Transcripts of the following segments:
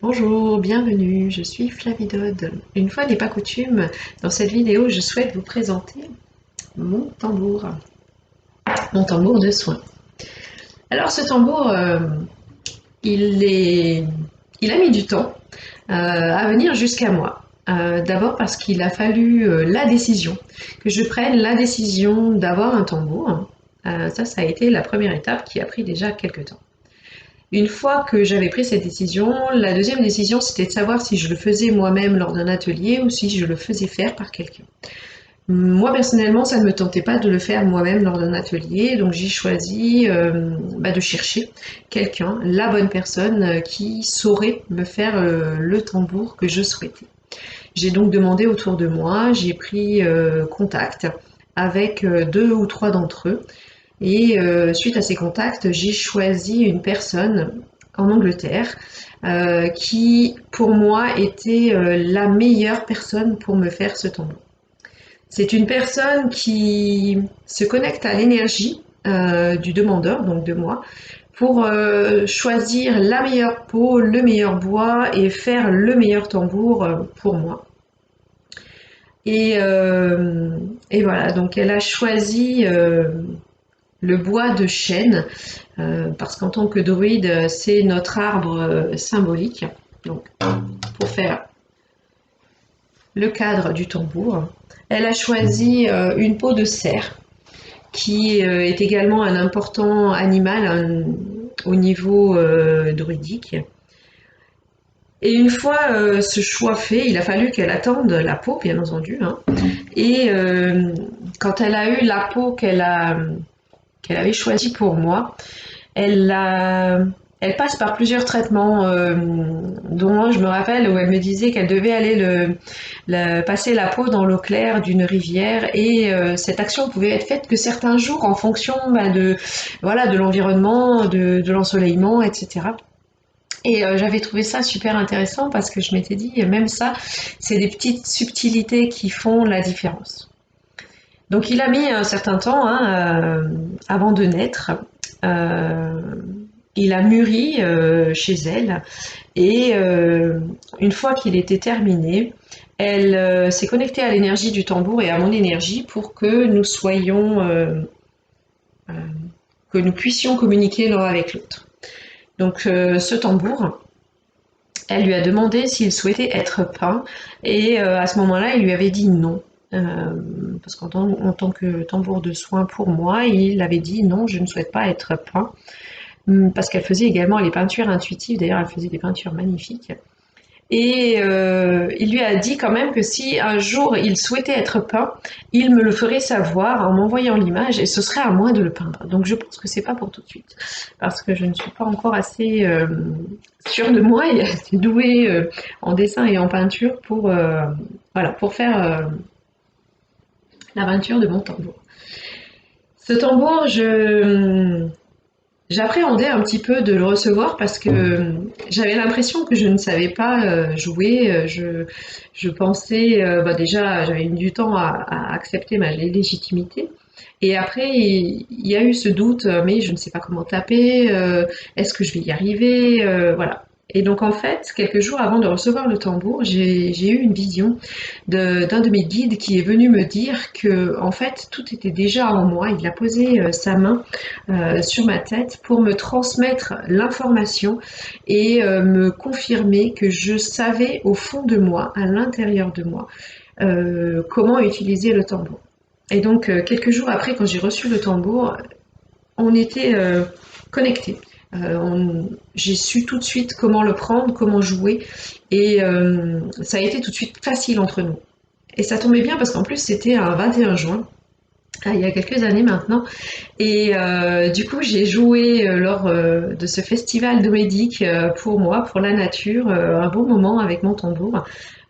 Bonjour, bienvenue, je suis Flavie Dode. Une fois n'est pas coutume, dans cette vidéo, je souhaite vous présenter mon tambour de soin. Alors ce tambour, il, est- il a mis du temps à venir jusqu'à moi. D'abord parce qu'il a fallu la décision, que je prenne la décision d'avoir un tambour. Ça a été la première étape qui a pris déjà quelques temps. Une fois que j'avais pris cette décision, la deuxième décision, c'était de savoir si je le faisais moi-même lors d'un atelier ou si je le faisais faire par quelqu'un. Moi, personnellement, ça ne me tentait pas de le faire moi-même lors d'un atelier, donc j'ai choisi de chercher quelqu'un, la bonne personne qui saurait me faire le tambour que je souhaitais. J'ai donc demandé autour de moi, j'ai pris contact avec deux ou trois d'entre eux et suite à ces contacts, j'ai choisi une personne en Angleterre qui, pour moi, était la meilleure personne pour me faire ce tambour. C'est une personne qui se connecte à l'énergie du demandeur, donc de moi, pour choisir la meilleure peau, le meilleur bois et faire le meilleur tambour pour moi. Et, euh, et voilà, donc elle a choisi le bois de chêne, parce qu'en tant que druide, c'est notre arbre symbolique. Donc, pour faire le cadre du tambour, elle a choisi une peau de cerf, qui est également un important animal au niveau druidique. Et une fois ce choix fait, il a fallu qu'elle attende la peau, bien entendu. Hein. Et quand elle a eu la peau qu'elle avait choisie pour moi, Elle, a- elle passe par plusieurs traitements, dont je me rappelle où elle me disait qu'elle devait aller passer la peau dans l'eau claire d'une rivière et cette action pouvait être faite que certains jours en fonction de l'environnement, de l'ensoleillement, etc. Et j'avais trouvé ça super intéressant parce que je m'étais dit, même ça, c'est des petites subtilités qui font la différence. Donc il a mis un certain temps avant de naître. Euh, il a mûri chez elle et une fois qu'il était terminé, elle s'est connectée à l'énergie du tambour et à mon énergie pour que nous soyons, euh, que nous puissions communiquer l'un avec l'autre. Donc ce tambour, elle lui a demandé s'il souhaitait être peint et à ce moment-là, il lui avait dit non. Parce en tant que tambour de soin pour moi, il avait dit non, je ne souhaite pas être peint. Parce qu'elle faisait également les peintures intuitives, d'ailleurs elle faisait des peintures magnifiques. Et il lui a dit quand même que si un jour il souhaitait être peint, il me le ferait savoir en m'envoyant l'image et ce serait à moi de le peindre. Donc je pense que c'est pas pour tout de suite, parce que je ne suis pas encore assez sûre de moi et assez douée en dessin et en peinture pour faire la peinture de mon tambour. Ce tambour, j'appréhendais un petit peu de le recevoir parce que j'avais l'impression que je ne savais pas jouer. Je pensais, déjà, j'avais mis du temps à accepter ma légitimité. Et après, il y a eu ce doute, mais je ne sais pas comment taper, est-ce que je vais y arriver, voilà. Et donc en fait, quelques jours avant de recevoir le tambour, j'ai eu une vision d'un de mes guides qui est venu me dire que en fait tout était déjà en moi. Il a posé sa main sur ma tête pour me transmettre l'information et me confirmer que je savais au fond de moi, à l'intérieur de moi, comment utiliser le tambour. Et donc, quelques jours après, quand j'ai reçu le tambour, on était connectés. J'ai su tout de suite comment le prendre, comment jouer, et ça a été tout de suite facile entre nous. Et ça tombait bien parce qu'en plus, c'était un 21 juin, il y a quelques années maintenant. Et du coup, j'ai joué lors de ce festival druidique pour moi, pour la nature, un bon moment avec mon tambour,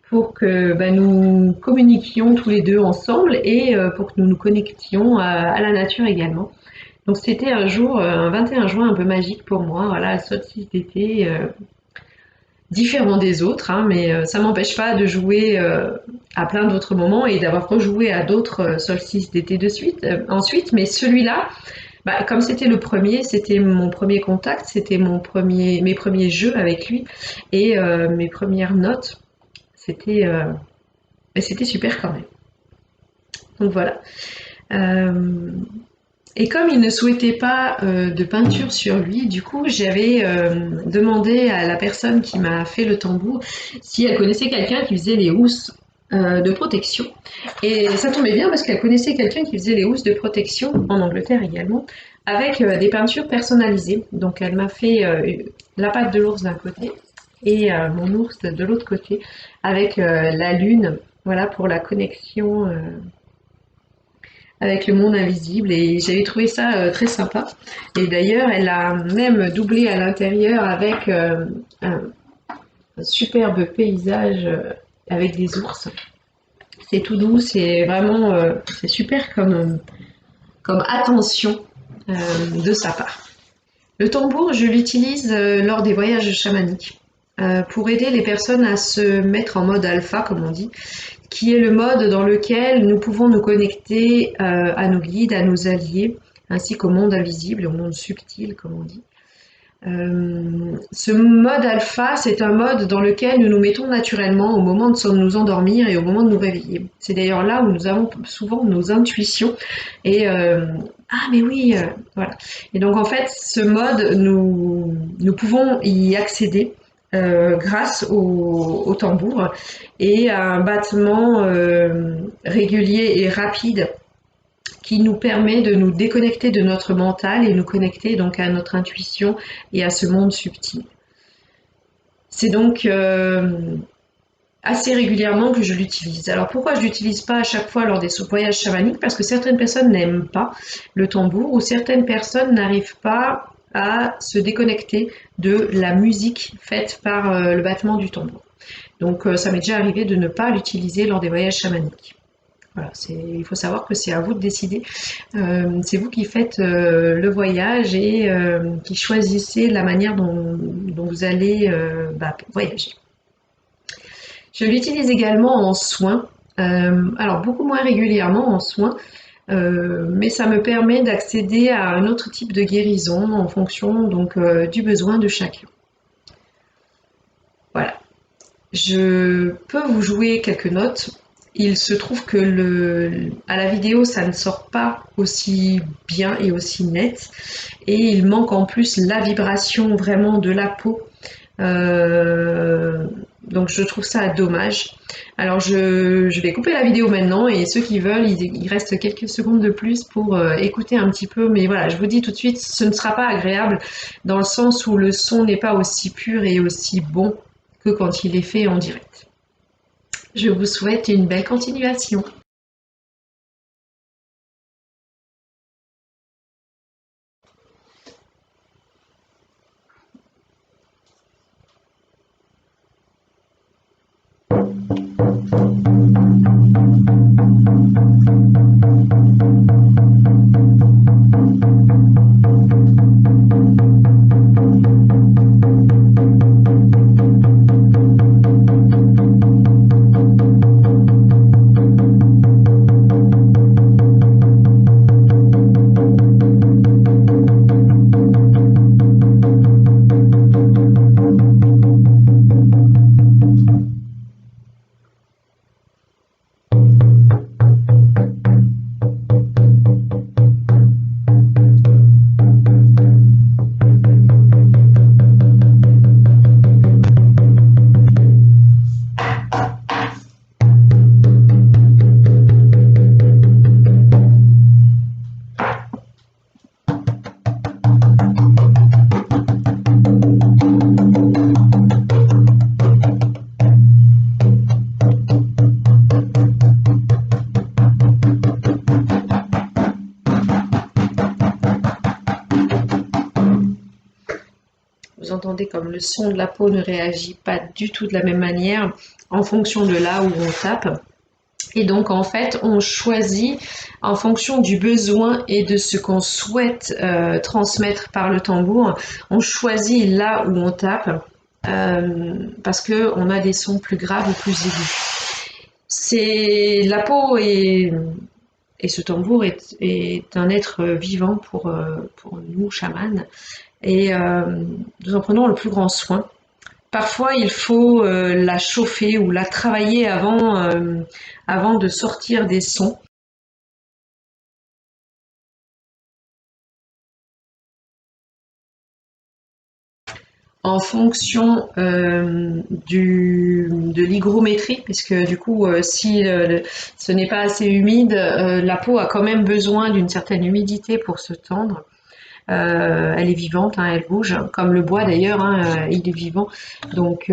pour que nous communiquions tous les deux ensemble et pour que nous nous connections à la nature également. Donc c'était un jour, un 21 juin un peu magique pour moi, voilà, solstice d'été, différent des autres, hein, mais ça m'empêche pas de jouer à plein d'autres moments et d'avoir rejoué à d'autres solstices d'été de suite, ensuite, mais celui-là, comme c'était le premier, c'était mon premier contact, c'était mes premiers jeux avec lui et mes premières notes. C'était c'était super quand même. Donc voilà. Euh, et comme il ne souhaitait pas de peinture sur lui, du coup, j'avais demandé à la personne qui m'a fait le tambour si elle connaissait quelqu'un qui faisait les housses de protection. Et ça tombait bien parce qu'elle connaissait quelqu'un qui faisait les housses de protection, en Angleterre également, avec des peintures personnalisées. Donc elle m'a fait la patte de l'ours d'un côté et mon ours de l'autre côté, avec la lune, voilà, pour la connexion avec le monde invisible, et j'avais trouvé ça très sympa. Et d'ailleurs, elle a même doublé à l'intérieur avec un superbe paysage avec des ours. C'est tout doux, c'est vraiment c'est super comme attention de sa part. Le tambour, je l'utilise lors des voyages chamaniques pour aider les personnes à se mettre en mode alpha, comme on dit, qui est le mode dans lequel nous pouvons nous connecter à nos guides, à nos alliés, ainsi qu'au monde invisible, au monde subtil, comme on dit. Ce mode alpha, c'est un mode dans lequel nous nous mettons naturellement au moment de nous endormir et au moment de nous réveiller. C'est d'ailleurs là où nous avons souvent nos intuitions et ah mais oui, voilà. Et donc en fait, ce mode, nous pouvons y accéder grâce au tambour et à un battement régulier et rapide qui nous permet de nous déconnecter de notre mental et nous connecter donc à notre intuition et à ce monde subtil. C'est donc assez régulièrement que je l'utilise. Alors pourquoi je l'utilise pas à chaque fois lors des voyages chamaniques? Parce que certaines personnes n'aiment pas le tambour ou certaines personnes n'arrivent pas à se déconnecter de la musique faite par le battement du tambour. Donc ça m'est déjà arrivé de ne pas l'utiliser lors des voyages chamaniques. Voilà, il faut savoir que c'est à vous de décider. C'est vous qui faites le voyage et qui choisissez la manière dont vous allez voyager. Je l'utilise également en soins, alors beaucoup moins régulièrement en soins, mais ça me permet d'accéder à un autre type de guérison en fonction donc du besoin de chacun. Voilà. Je peux vous jouer quelques notes. Il se trouve que à la vidéo, ça ne sort pas aussi bien et aussi net. Et il manque en plus la vibration vraiment de la peau. Donc je trouve ça dommage. Alors je vais couper la vidéo maintenant et ceux qui veulent, il reste quelques secondes de plus pour écouter un petit peu. Mais voilà, je vous dis tout de suite, ce ne sera pas agréable dans le sens où le son n'est pas aussi pur et aussi bon que quand il est fait en direct. Je vous souhaite une belle continuation. Vous entendez comme le son de la peau ne réagit pas du tout de la même manière en fonction de là où on tape. Et donc en fait, on choisit en fonction du besoin et de ce qu'on souhaite transmettre par le tambour, on choisit là où on tape parce qu'on a des sons plus graves ou plus aigus. La peau est Et ce tambour est un être vivant pour nous, chamans, et nous en prenons le plus grand soin. Parfois, il faut la chauffer ou la travailler avant de sortir des sons. En fonction de l'hygrométrie, puisque du coup, si ce n'est pas assez humide, la peau a quand même besoin d'une certaine humidité pour se tendre. Elle est vivante, hein, elle bouge, comme le bois d'ailleurs, hein, il est vivant. Donc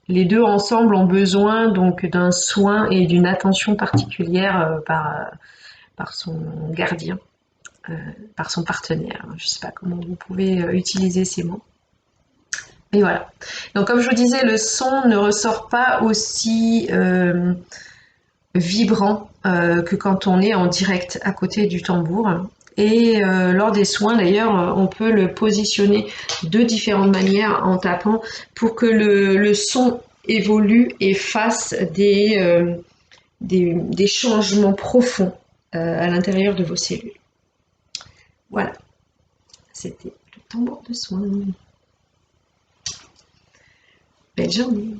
les deux ensemble ont besoin donc d'un soin et d'une attention particulière par son gardien, euh, par son partenaire. Je ne sais pas comment vous pouvez utiliser ces mots. Et voilà. Donc comme je vous disais, le son ne ressort pas aussi vibrant que quand on est en direct à côté du tambour. Et lors des soins, d'ailleurs, on peut le positionner de différentes manières en tapant pour que le son évolue et fasse des changements profonds à l'intérieur de vos cellules. Voilà, c'était le tambour de soins. Belle journée.